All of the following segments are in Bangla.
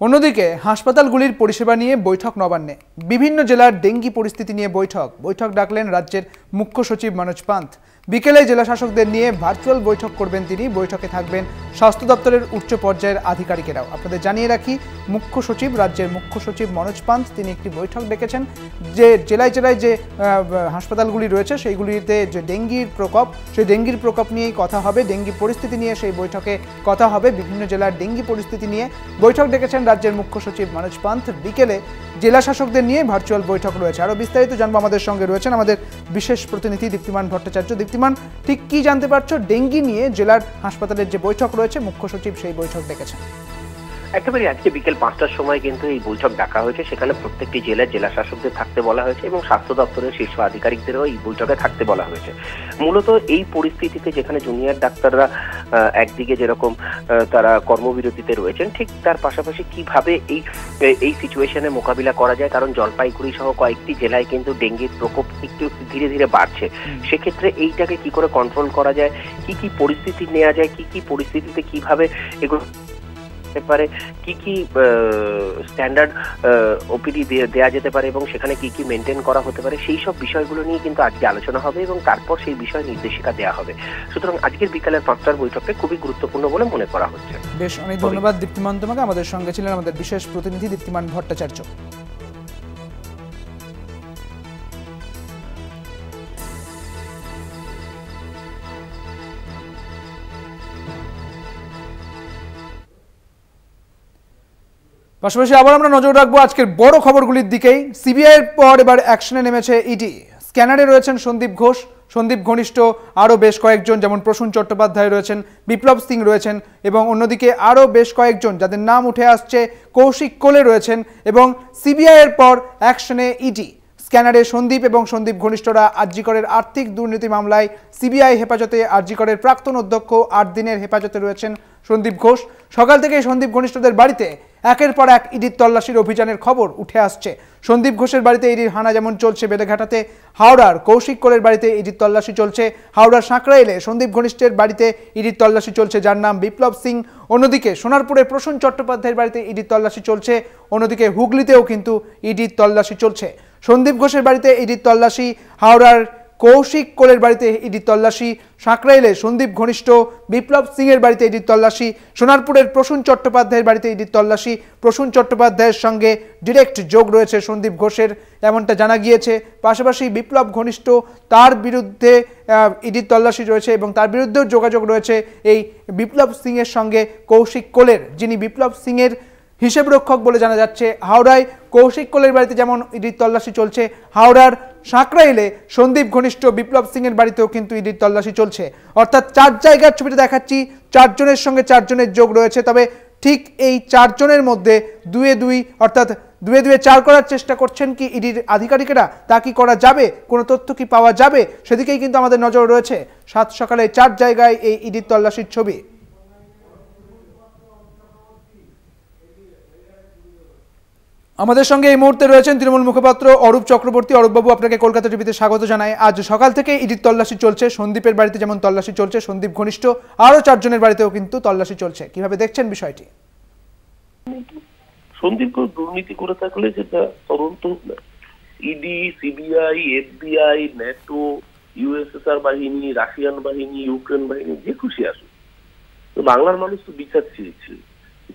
অন্যদিকে হাসপাতালগুলির পরিষেবা নিয়ে বৈঠক নবান্নে। বিভিন্ন জেলার ডেঙ্গি পরিস্থিতি নিয়ে বৈঠক ডাকলেন রাজ্যের মুখ্য সচিব মনোজ পান্থ। বিকেলে জেলা শাসকদের নিয়ে ভার্চুয়াল বৈঠক করবেন তিনি। বৈঠকে থাকবেন স্বাস্থ্য দপ্তরের উচ্চ পর্যায়ের আধিকারিকেরাও। আপনাদের জানিয়ে রাখি, রাজ্যের মুখ্য সচিব মনোজ পান্থ তিনি একটি বৈঠক ডেকেছেন যে জেলায় জেলায় যে হাসপাতালগুলি রয়েছে সেইগুলিতে যে ডেঙ্গির প্রকোপ, সেই ডেঙ্গির প্রকোপ নিয়েই কথা হবে, ডেঙ্গি পরিস্থিতি নিয়ে সেই বৈঠকে কথা হবে। বিভিন্ন জেলার ডেঙ্গি পরিস্থিতি নিয়ে বৈঠক ডেকেছেন রাজ্যের মুখ্য সচিব মনোজ পান্থ। বিকেলে জেলা শাসকদের নিয়ে ভার্চুয়াল বৈঠক রয়েছে। আরও বিস্তারিত জানবো, আমাদের সঙ্গে রয়েছেন আমাদের বিশেষ প্রতিনিধি দীপ্তিমান ভট্টাচার্য। দীপ্তিমান, ঠিক কি জানতে পারছো ডেঙ্গি নিয়ে জেলার হাসপাতালের যে বৈঠক রয়েছে, মুখ্য সচিব সেই বৈঠক ডেকেছেন? একেবারে আজকে বিকেল 5টার সময় কিন্তু এই বৈঠক ডাকা হয়েছে। সেখানে প্রত্যেকটি জেলার জেলা শাসকদের থাকতে বলা হয়েছে এবং স্বাস্থ্য দপ্তরের শীর্ষ আধিকারিকদেরও এই বৈঠকে থাকতে বলা হয়েছে। মূলত এই পরিস্থিতিতে যেখানে জুনিয়র ডাক্তাররা একদিকে যেরকম তারা কর্মবিরতিতে রয়েছেন, ঠিক তার পাশাপাশি কিভাবে এই সিচুয়েশনে মোকাবিলা করা যায়, কারণ জলপাইগুড়ি সহ কয়েকটি জেলায় কিন্তু ডেঙ্গির প্রকোপ একটু ধীরে ধীরে বাড়ছে। সেক্ষেত্রে এইটাকে কি করে কন্ট্রোল করা যায়, কি কি পরিস্থিতি নেওয়া যায়, কি কি পরিস্থিতিতে কিভাবে এগুলো পারে, কি কি স্ট্যান্ডার্ড ওপিডি দেওয়া যেতে পারে এবং সেখানে কি কি মেনটেন করা হতে পারে, সেই সব বিষয়গুলো নিয়ে কিন্তু আজকে আলোচনা হবে এবং তারপর সেই বিষয়ে নির্দেশিকা দেওয়া হবে। সুতরাং আজকের বিকালের 5টার বৈঠকটা খুবই গুরুত্বপূর্ণ বলে মনে করা হচ্ছে। বেশ, অনেক ধন্যবাদ দীপ্তিমান তোমাকে। আমাদের সঙ্গে ছিলেন আমাদের বিশেষ প্রতিনিধি দীপ্তিমান ভট্টাচার্য। পাশাপাশি আবার আমরা নজর রাখবো আজকের বড় খবরগুলির দিকেই। সিবিআইয়ের পর এবার অ্যাকশনে নেমেছে ইডি। স্ক্যানারে রয়েছেন সন্দীপ ঘোষ, সন্দীপ ঘনিষ্ঠ আরও বেশ কয়েকজন, যেমন প্রসূন চট্টোপাধ্যায় রয়েছেন, বিপ্লব সিং রয়েছেন এবং অন্যদিকে আরও বেশ কয়েকজন যাদের নাম উঠে আসছে, কৌশিক কোলে রয়েছেন। এবং সিবিআইয়ের পর অ্যাকশনে ইডি। স্ক্যানারে সন্দীপ এবং সন্দীপ ঘনিষ্ঠরা আরজিকরের আর্থিক দুর্নীতি মামলায় সিবিআই হেফাজতে। আরজিকরের প্রাক্তন অধ্যক্ষ 8 দিনের হেফাজতে রয়েছেন সন্দীপ ঘোষ। সকাল থেকে সন্দীপ ঘনিষ্ঠদের বাড়িতে একের পর এক ইডির তল্লাশির অভিযানের খবর উঠে আসছে। সন্দীপ ঘোষের বাড়িতে ইডির হানা যেমন চলছে বেলেঘাটাতে, হাওড়ার কৌশিক কোলের বাড়িতে ইডির তল্লাশি চলছে, হাওড়ার সাঁকরাইলে সন্দীপ ঘনিষ্ঠের বাড়িতে ইডির তল্লাশি চলছে যার নাম বিপ্লব সিং। অন্যদিকে সোনারপুরে প্রসূন চট্টোপাধ্যায়ের বাড়িতে ইডির তল্লাশি চলছে। অন্যদিকে হুগলিতেও কিন্তু ইডির তল্লাশি চলছে। সন্দীপ ঘোষের বাড়িতে ইডির তল্লাশি, হাওড়ার কৌশিক কোলের বাড়িতে ইডির তল্লাশি, সাঁকরাইলে সন্দীপ ঘনিষ্ঠ বিপ্লব সিং এর বাড়িতে ইডির তল্লাশি, সোনারপুরের প্রসূন চট্টোপাধ্যায়ের বাড়িতে ইডির তল্লাশি। প্রসূন চট্টোপাধ্যায়ের সঙ্গে ডিরেক্ট যোগ রয়েছে সন্দীপ ঘোষের, এমনটা জানা গিয়েছে। পাশাপাশি বিপ্লব ঘনিষ্ঠ, তার বিরুদ্ধে ইডির তল্লাশি রয়েছে এবং তার বিরুদ্ধেও যোগাযোগ রয়েছে এই বিপ্লব সিং এর সঙ্গে কৌশিক কোলের, যিনি বিপ্লব সিং এর হিসেব রক্ষক বলে জানা যাচ্ছে। হাওড়ায় কৌশিক কোলের বাড়িতে যেমন ইডির তল্লাশি চলছে, হাওড়ার সাঁকরাইলে সন্দীপ ঘনিষ্ঠ বিপ্লব সিং এর বাড়িতেও কিন্তু ইডির তল্লাশি চলছে। অর্থাৎ 4 জায়গার ছবিটা দেখাচ্ছি, 4 জনের সঙ্গে 4 জনের যোগ রয়েছে। তবে ঠিক এই 4 জনের মধ্যে 2-2 অর্থাৎ 2-4 করার চেষ্টা করছেন কি ইডির আধিকারিকেরা, তা কি করা যাবে, কোনো তথ্য কি পাওয়া যাবে, সেদিকেই কিন্তু আমাদের নজর রয়েছে। 7 সকালে 4 জায়গায় এই ইডির তল্লাশির ছবি। আমাদের সঙ্গে এই মুহূর্তে রয়েছেন তৃণমূল মুখপাত্র অরূপ চক্রবর্তী। অরূপবাবু, আপনাকে কলকাতা টিভিতে স্বাগত জানাই। আজ সকাল থেকে ইডির তল্লাশি চলছে, সন্দীপের বাড়িতে যেমন তল্লাশি চলছে, সন্দীপ ঘনিষ্ঠ আরও 4 জনের বাড়িতেও কিন্তু তল্লাশি চলছে। কিভাবে দেখছেন বিষয়টি? সন্দীপ ঘোষ দুর্নীতি করে থাকলে সেটা তদন্ত ED, CBI, FBI, NATO, USSR বাহিনী, রাশিয়ান বাহিনী, ইউক্রেন বাহিনী, যে খুশি আসুক। তো বাংলার মানুষ তো বিচার চেয়েছে,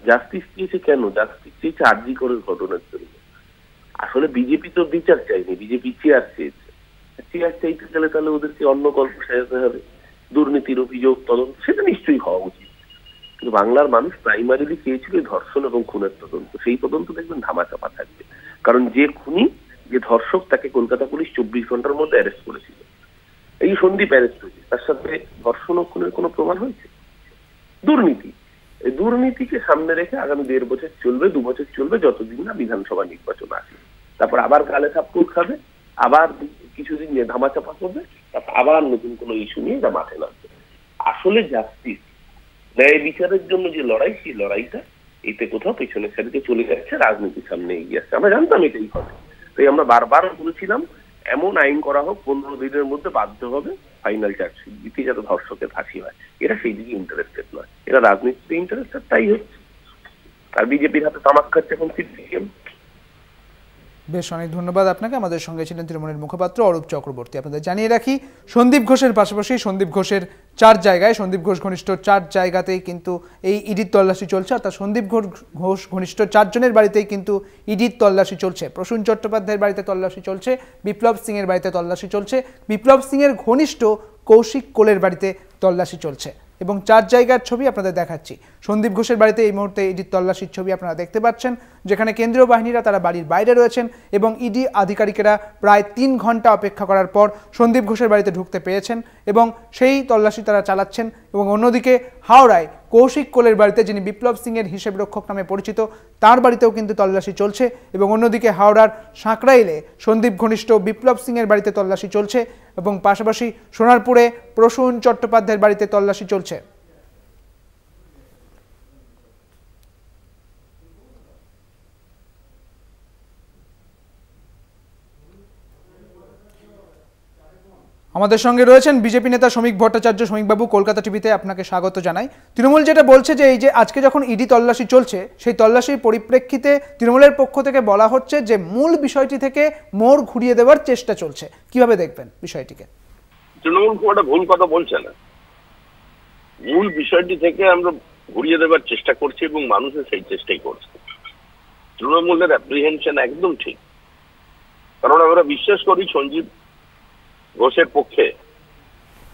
জাস্টিস চেয়েছে। কেন জাস্টিস চেয়েছে? আরজিকরের ঘটনার জন্য। আসলে বিজেপি তো বিচার চাইনি, বিজেপি চেয়ার চেয়েছে। চেয়ার চাইতে গেলে তাহলে ওদেরকে অন্য গল্প সাজাতে হবে, দুর্নীতির অভিযোগ তদন্ত, সেটা নিশ্চয়ই হওয়া উচিত। কিন্তু বাংলার মানুষ প্রাইমারিলি চেয়েছিল ধর্ষণ এবং খুনের তদন্ত। সেই তদন্ত দেখবেন ধামাচাপা থাকবে, কারণ যে খুনি, যে ধর্ষক, তাকে কলকাতা পুলিশ 24 ঘন্টার মধ্যে অ্যারেস্ট করেছিল। এই সন্দীপ অ্যারেস্ট হয়েছে, তার সাথে ধর্ষণ ও খুনের কোনো প্রমাণ হয়েছে? দুর্নীতি, এই দুর্নীতিকে সামনে রেখে আগামী 1.5 বছর চলবে, 2 বছর চলবে, যতদিন না বিধানসভা নির্বাচন আসে। তারপর আবার গালে থাপ্পড় খাবে, আবার কিছুদিন নিয়ে ধামাচাপা করবে, তারপর আবার নতুন কোনো ইস্যু নিয়ে যা মাঠে নামবে। আসলে জাস্টিস, ন্যায় বিচারের জন্য যে লড়াই, সেই লড়াইটা এতে কোথাও পেছনের সারিতে চলে যাচ্ছে, রাজনীতির সামনে এগিয়ে আসছে। আমরা জানতাম এটাই হবে, তাই আমরা বারবার বলেছিলাম এমন আইন করা হোক 15 দিনের মধ্যে বাধ্য হবে ফাইনাল চার্জশিট দিতে, যাতে ধর্ষকের ফাঁসি হয়। এরা সেই দিকে ইন্টারেস্টেড নয়, এরা রাজনীতিতে ইন্টারেস্টেড, তাই হচ্ছে। আর বিজেপির হাতে তামাক খাচ্ছে এখন সিপিএম। বেশ, অনেক ধন্যবাদ আপনাকে। আমাদের সঙ্গে ছিলেন তৃণমূলের মুখপাত্র অরূপ চক্রবর্তী। আপনাদের জানিয়ে রাখি, সন্দীপ ঘোষের পাশাপাশি সন্দীপ ঘোষের 4 জায়গায়, সন্দীপ ঘোষ ঘনিষ্ঠ 4 জায়গাতেই কিন্তু এই ইডির তল্লাশি চলছে। অর্থাৎ সন্দীপ ঘোষ ঘনিষ্ঠ 4 জনের বাড়িতেই কিন্তু ইডির তল্লাশি চলছে। প্রসূন চট্টোপাধ্যায়ের বাড়িতে তল্লাশি চলছে, বিপ্লব সিংয়ের বাড়িতে তল্লাশি চলছে, বিপ্লব সিংয়ের ঘনিষ্ঠ কৌশিক কোলের বাড়িতে তল্লাশি চলছে। এবং 4 জায়গার ছবি আপনাদের দেখাচ্ছি। সন্দীপ ঘোষের বাড়িতে এই মুহূর্তে ইডির তল্লাশির ছবি আপনারা দেখতে পাচ্ছেন, যেখানে কেন্দ্রীয় বাহিনীরা তারা বাড়ির বাইরে রয়েছেন এবং ইডি আধিকারিকেরা প্রায় 3 ঘন্টা অপেক্ষা করার পর সন্দীপ ঘোষের বাড়িতে ঢুকতে পেরেছেন এবং সেই তল্লাশি তারা চালাচ্ছেন। এবং অন্যদিকে হাওড়ায় কৌশিক কোলের বাড়িতে, যিনি বিপ্লব সিংয়ের হিসেব রক্ষক নামে পরিচিত, তার বাড়িতেও কিন্তু তল্লাশি চলছে। এবং অন্যদিকে হাওড়ার সাঁকরাইলে সন্দীপ ঘনিষ্ঠ বিপ্লব সিংয়ের বাড়িতে তল্লাশি চলছে এবং পাশাপাশি সোনারপুরে প্রসূন চট্টোপাধ্যায়ের বাড়িতে তল্লাশি চলছে। আমাদের সঙ্গে রয়েছেন বিজেপি নেতা শ্রমিক ভট্টাচার্য। শ্রমিকবাবু, কলকাতা টিভিতে আপনাকে স্বাগত জানাই। তৃণমূল যেটা বলছে যে এই যে আজকে যখন ইডি তল্লাশি চলছে, সেই তল্লাশির পরিপ্রেক্ষিতে তৃণমূলের পক্ষ থেকে বলা হচ্ছে যে মূল বিষয়টি থেকে মোড় ঘুরিয়ে দেওয়ার চেষ্টা চলছে। কিভাবে দেখবেন বিষয়টিকে? তৃণমূল খুব একটা ভুল কথা বলছে না। মূল বিষয়টি থেকে আমরা ঘুরিয়ে দেওয়ার চেষ্টা করছি এবং মানুষের সেই চেষ্টাই করছে। তৃণমূলের অ্যাপ্রিহেনশন একদম ঠিক, কারণ আমরা বিশ্বাস করি সঞ্জীব ঘোষের পক্ষে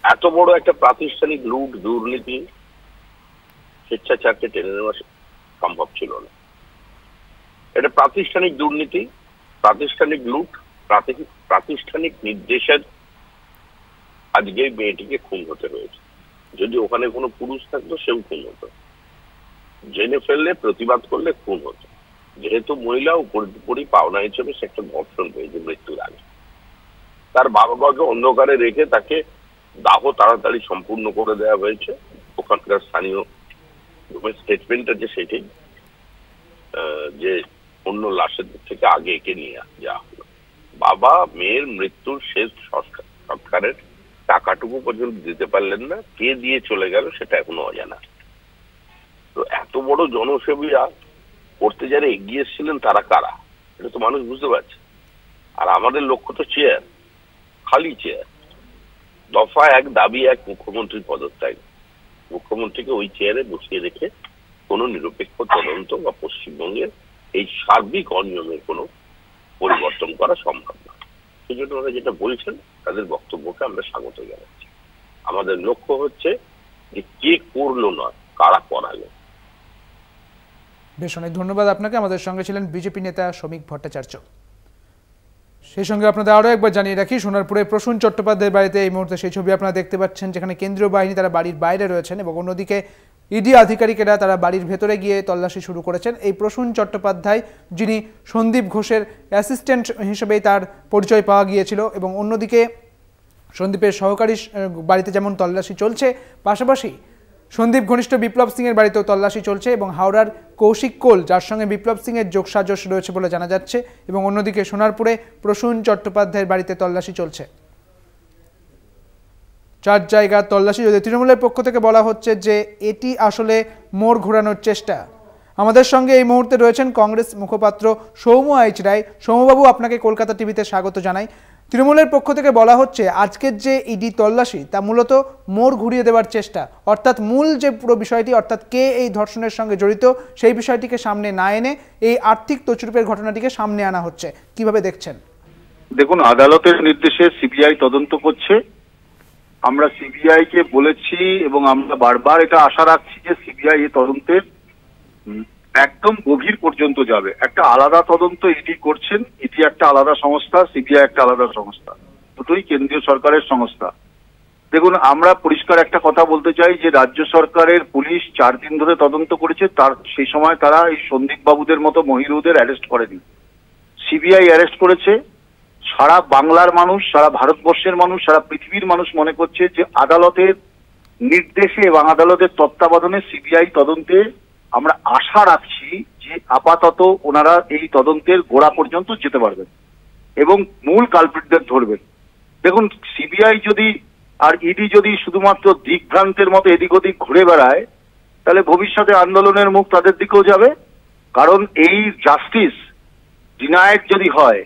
এত বড় একটা প্রাতিষ্ঠানিক লুট, দুর্নীতি, স্বেচ্ছাচারকে টেনে নেওয়া সম্ভব ছিল না। এটা প্রাতিষ্ঠানিক দুর্নীতি, প্রাতিষ্ঠানিক লুট, প্রাতিষ্ঠানিক নির্দেশের আজকে মেয়েটিকে খুন হতে হয়েছে। যদি ওখানে কোনো পুরুষ থাকতো সেও খুন হতো, জেনে ফেললে প্রতিবাদ করলে খুন হতো। যেহেতু মহিলা উপরই পাওনা হিসেবে সে একটা ধর্ষণ হয়েছে মৃত্যুর আগে, তার বাবাকে অন্ধকারে রেখে তাকে দাহ তাড়াতাড়ি সম্পূর্ণ করে দেওয়া হয়েছে। ওখানকার স্থানীয় স্টেটমেন্ট আছে সেটাই, যে অন্য লাশের থেকে আগে একে নিয়ে যাওয়া হলো। বাবা মেয়ের মৃত্যুর শেষ সংস্কারের টাকাটুকু পর্যন্ত দিতে পারলেন না, কে দিয়ে চলে গেল সেটা এখনো অজানা। তো এত বড় জনসেবা করতে যারা এগিয়ে এসেছিলেন তারা কারা, এটা তো মানুষ বুঝতে পারছে। আর আমাদের লক্ষ্য তো চেয়ার, খালি চেয়ার। দফা 1, দাবি 1, মুখ্যমন্ত্রীর পদত্যাগ। মুখ্যমন্ত্রীকে ওই চেয়ারে বসিয়ে রেখে কোনো নিরপেক্ষ তদন্ত বা পশ্চিমবঙ্গের এই সার্বিক অনিয়মের কোনো পরিবর্তন করা সম্ভব না। সেই জন্য ওরা যেটা বলছেন তাদের বক্তব্যকে আমরা স্বাগত জানাচ্ছি। আমাদের লক্ষ্য হচ্ছে যে কে করলো না, কারা করালো। বেশ, অনেক ধন্যবাদ আপনাকে। আমাদের সঙ্গে ছিলেন বিজেপি নেতা শ্রমিক ভট্টাচার্য। সেই সঙ্গে আপনাদের আরও একবার জানিয়ে রাখি, সোনারপুরে প্রসূন চট্টোপাধ্যায়ের বাড়িতে এই মুহূর্তে সেই ছবি আপনারা দেখতে পাচ্ছেন, যেখানে কেন্দ্রীয় বাহিনী তারা বাড়ির বাইরে রয়েছেন এবং অন্যদিকে ইডি আধিকারিকেরা তারা বাড়ির ভেতরে গিয়ে তল্লাশি শুরু করেছেন। এই প্রসূন চট্টোপাধ্যায়, যিনি সন্দীপ ঘোষের অ্যাসিস্ট্যান্ট হিসেবেই তার পরিচয় পাওয়া গিয়েছিল, এবং অন্যদিকে সন্দীপের সহকারী বাড়িতে যেমন তল্লাশি চলছে, পাশাপাশি সন্দীপ ঘনিষ্ঠ বিপ্লব সিংয়ের বাড়িতেও তল্লাশি চলছে এবং হাওড়ার কৌশিক কোল, যার সঙ্গে বিপ্লব সিংয়ের যোগসাজশ রয়েছে বলে জানা যাচ্ছে, এবং অন্যদিকে সোনারপুরে প্রসূন চট্টোপাধ্যায়ের বাড়িতে তল্লাশি চলছে। 4 জায়গার তল্লাশি। যদি তৃণমূলের পক্ষ থেকে বলা হচ্ছে যে এটি আসলে মোড় ঘোরানোর চেষ্টা। আমাদের সঙ্গে এই মুহূর্তে রয়েছেন কংগ্রেস মুখপাত্র সৌম্য এইচ রায়। সৌম্যবাবু, আপনাকে কলকাতা টিভিতে স্বাগত জানাই। তৃণমূলের পক্ষ থেকে বলা হচ্ছে আজকের যে ইডি তল্লাশি তা মূলত মোড় ঘুরিয়ে দেওয়ার চেষ্টা, অর্থাৎ মূল যে পুরো বিষয়টি, অর্থাৎ কে এই ধর্ষণের সঙ্গে জড়িত, সেই বিষয়টিকে সামনে না এনে এই আর্থিক তছরূপের ঘটনাটিকে সামনে আনা হচ্ছে। কিভাবে দেখছেন? দেখুন, আদালতের নির্দেশে সিবিআই তদন্ত করছে। আমরা সিবিআই কে বলেছি এবং আমরা বারবার এটা আশা রাখছি যে সিবিআই এই তদন্তের একদম গভীর পর্যন্ত যাবে। একটা আলাদা তদন্ত ইডি করছেন, ইডি একটা আলাদা সংস্থা, সিবিআই একটা আলাদা সংস্থা, দুটোই কেন্দ্রীয় সরকারের সংস্থা। দেখুন, আমরা পরিষ্কার একটা কথা বলতে চাই যে রাজ্য সরকারের পুলিশ 4 দিন ধরে তদন্ত করেছে, তার সেই সময় তারা এই সন্দীপ বাবুদের মতো মহিরুদের অ্যারেস্ট করেনি, সিবিআই অ্যারেস্ট করেছে। সারা বাংলার মানুষ, সারা ভারতবর্ষের মানুষ, সারা পৃথিবীর মানুষ মনে করছে যে আদালতের নির্দেশে এবং আদালতের তত্ত্বাবধানে সিবিআই তদন্তে আমরা আশা রাখছি যে আপাতত ওনারা এই তদন্তের গোড়া পর্যন্ত যেতে পারবেন এবং মূল কালপ্রিটদের ধরবেন। দেখুন, সিবিআই যদি আর ইডি যদি শুধুমাত্র দিকভ্রান্তের মতো এদিক ওদিক ঘুরে বেড়ায়, তাহলে ভবিষ্যতে আন্দোলনের মুখ তাদের দিকেও যাবে কারণ এই জাস্টিস ডিনায়েড যদি হয়,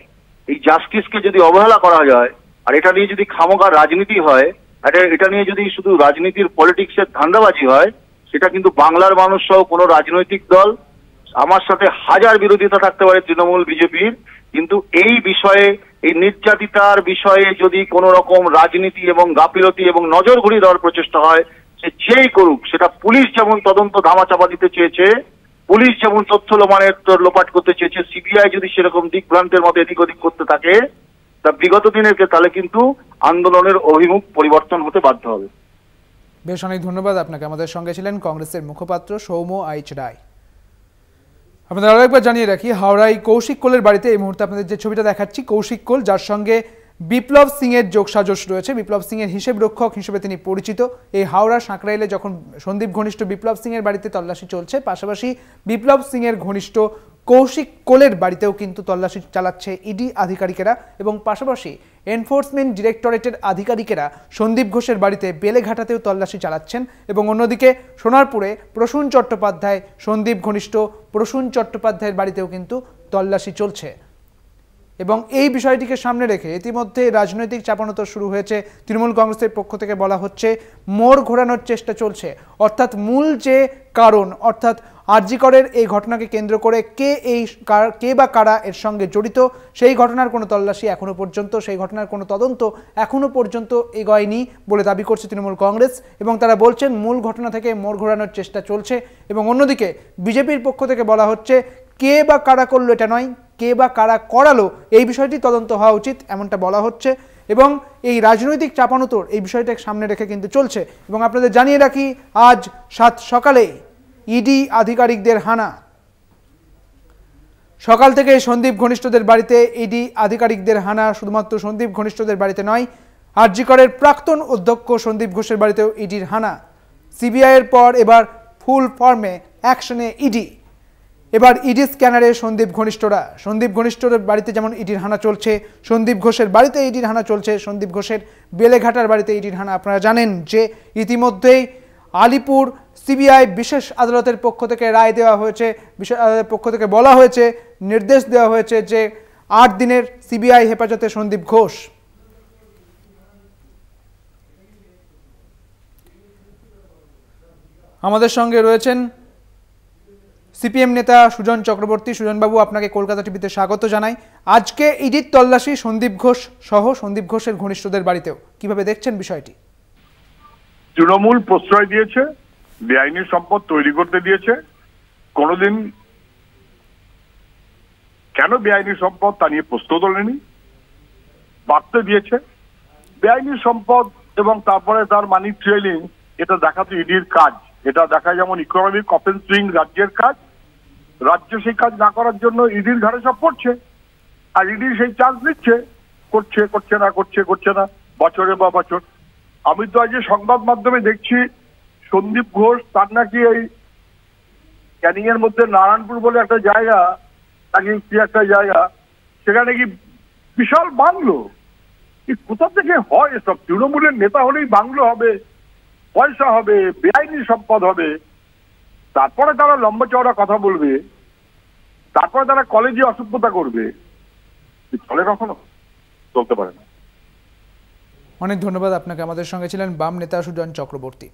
এই জাস্টিসকে যদি অবহেলা করা যায়, আর এটা নিয়ে যদি খামোখা রাজনীতি হয়, এটা নিয়ে যদি শুধু রাজনীতির পলিটিক্সের ধান্দাবাজি হয়, সেটা কিন্তু বাংলার মানুষ সহ কোনো রাজনৈতিক দল, আমার সাথে হাজার বিরোধিতা থাকতে পারে তৃণমূল বিজেপির, কিন্তু এই বিষয়ে, এই নির্যাতিতার বিষয়ে যদি কোনো রকম রাজনীতি এবং গাফিলতি এবং নজর ঘুরিয়ে দেওয়ার প্রচেষ্টা হয়, সে যেই করুক, সেটা পুলিশ যেমন তদন্ত ধামাচাপা দিতে চেয়েছে, পুলিশ যেমন তথ্য লোপাট করতে চেয়েছে, সিবিআই যদি সেরকম দিকভ্রান্তের মতো এদিক ওদিক করতে থাকে, তা বিগত দিনের তাহলে কিন্তু আন্দোলনের অভিমুখ পরিবর্তন হতে বাধ্য হবে। বেশ, অনেক ধন্যবাদ আপনাকে। আমাদের সঙ্গে ছিলেন কংগ্রেসের মুখপাত্র সৌম্য আইচ রায়। আপনাদের আরো একবার জানিয়ে রাখি, হাওড়ায় কৌশিক কোলের বাড়িতে এই মুহূর্তে আপনাদের যে ছবিটা দেখাচ্ছি, কৌশিক কোল, যার সঙ্গে বিপ্লব সিং এর যোগসাজশ রয়েছে। বিপ্লব সিং এর হিসেব রক্ষক হিসেবে তিনি পরিচিত। এই হাওড়া সাঁকরাইলে যখন সন্দীপ ঘনিষ্ঠ বিপ্লব সিং এর বাড়িতে তল্লাশি চলছে, পাশাপাশি বিপ্লব সিং এর ঘনিষ্ঠ কৌশিক কোলের বাড়িতেও কিন্তু তল্লাশি চালাচ্ছে ইডি আধিকারিকেরা, এবং পাশাপাশি এনফোর্সমেন্ট ডিরেক্টরেটের আধিকারিকেরা সন্দীপ ঘোষের বাড়িতে বেলেঘাটাতেও তল্লাশি চালাচ্ছেন। এবং অন্যদিকে সোনারপুরে প্রসূন চট্টোপাধ্যায়, সন্দীপ ঘনিষ্ঠ প্রসূন চট্টোপাধ্যায়ের বাড়িতেও কিন্তু তল্লাশি চলছে। এবং এই বিষয়টিকে সামনে রেখে ইতিমধ্যে রাজনৈতিক চাপানোতর শুরু হয়েছে। তৃণমূল কংগ্রেসের পক্ষ থেকে বলা হচ্ছে মোড় ঘোরানোর চেষ্টা চলছে, অর্থাৎ মূল যে কারণ, অর্থাৎ আরজি করের এই ঘটনাকে কেন্দ্র করে কে বা কারা এর সঙ্গে জড়িত, সেই ঘটনার কোনো তল্লাশি এখনো পর্যন্ত, সেই ঘটনার কোনো তদন্ত এখনো পর্যন্ত এগোয়নি বলে দাবি করছে তৃণমূল কংগ্রেস। এবং তারা বলছেন মূল ঘটনা থেকে মোড় ঘোরানোর চেষ্টা চলছে। এবং অন্যদিকে বিজেপির পক্ষ থেকে বলা হচ্ছে কে বা কারা করলো এটা নয়, কে বা কারা করালো এই বিষয়টি তদন্ত হওয়া উচিত, এমনটা বলা হচ্ছে। এবং এই রাজনৈতিক চাপানোতর এই বিষয়টাকে সামনে রেখে কিন্তু চলছে। এবং আপনাদের জানিয়ে রাখি, আজ 7 সকালে ইডি আধিকারিকদের হানা। সকাল থেকে সন্দীপ ঘনিষ্ঠদের বাড়িতে ইডি আধিকারিকদের হানা। শুধুমাত্র সন্দীপ ঘনিষ্ঠদের বাড়িতে নয়, আরজি করের প্রাক্তন অধ্যক্ষ সন্দীপ ঘোষের বাড়িতেও ইডির হানা। সিবিআইয়ের পর এবার ফুল ফর্মে অ্যাকশনে ইডি। এবার ইডি স্ক্যানারে সন্দীপ ঘনিষ্ঠদের বাড়িতে যেমন ইডির হানা চলছে, সন্দীপ ঘোষের বাড়িতে ইডির হানা চলছে। সন্দীপ ঘোষের বেলেঘাটার বাড়িতে ইডির হানা। আপনারা জানেন যে ইতিমধ্যেই আলিপুর সিবিআই বিশেষ আদালতের পক্ষ থেকে রায় দেওয়া হয়েছে, বিশেষ আদালতের পক্ষ থেকে বলা হয়েছে, নির্দেশ দেওয়া হয়েছে যে 8 দিনের সিবিআই হেফাজতে সন্দীপ ঘোষ। আমাদের সঙ্গে রয়েছেন সিপিএম নেতা সুজন চক্রবর্তী। সুজনবাবু, আপনাকে কলকাতা টিভিতে স্বাগত জানাই। আজকে ইডির তল্লাশি সন্দীপ ঘোষ সহ সন্দীপ ঘোষের ঘনিষ্ঠদের বাড়িতেও, কিভাবে দেখছেন বিষয়টি? তৃণমূল প্রশ্রয় দিয়েছে, বেআইনি সম্পদ তৈরি করতে দিয়েছে। কোনোদিন কেন বেআইনি সম্পদ তা নিয়ে প্রশ্ন তোলেনি, বাড়তে দিয়েছে। বেআইনি সম্পদ এবং তারপরে তার মানি ট্রেলিং, এটা দেখা তো ইডির কাজ। এটা দেখা যেমন ইকোনমিক অফেন্সিং রাজ্যের কাজ, রাজ্য সেই কাজ না করার জন্য ইডির ঘাড়ে সব পড়ছে, আর ইডি সেই চার্জ নিচ্ছে, করছে না বছরে বা বছর। আমি তো আজ সংবাদ মাধ্যমে দেখছি সন্দীপ ঘোষ তার নাকি এই ক্যানিং এর মধ্যে নারায়ণপুর বলে একটা জায়গা, নাকি কি একটা জায়গা, সেখানে কি বিশাল বাংলো। কোথা থেকে হয় এসব? তৃণমূলের নেতা হলেই বাংলো হবে, পয়সা হবে, বেআইনি সম্পদ হবে, তারপরে তারা লম্বা চওড়া কথা বলবে, তারপরে তারা কলেজে অসভ্যতা করবে। চলে কখনো? চলতে পারে না। অনেক ধন্যবাদ আপনাকে। আমাদের সঙ্গে ছিলেন বাম নেতা সুজন চক্রবর্তী।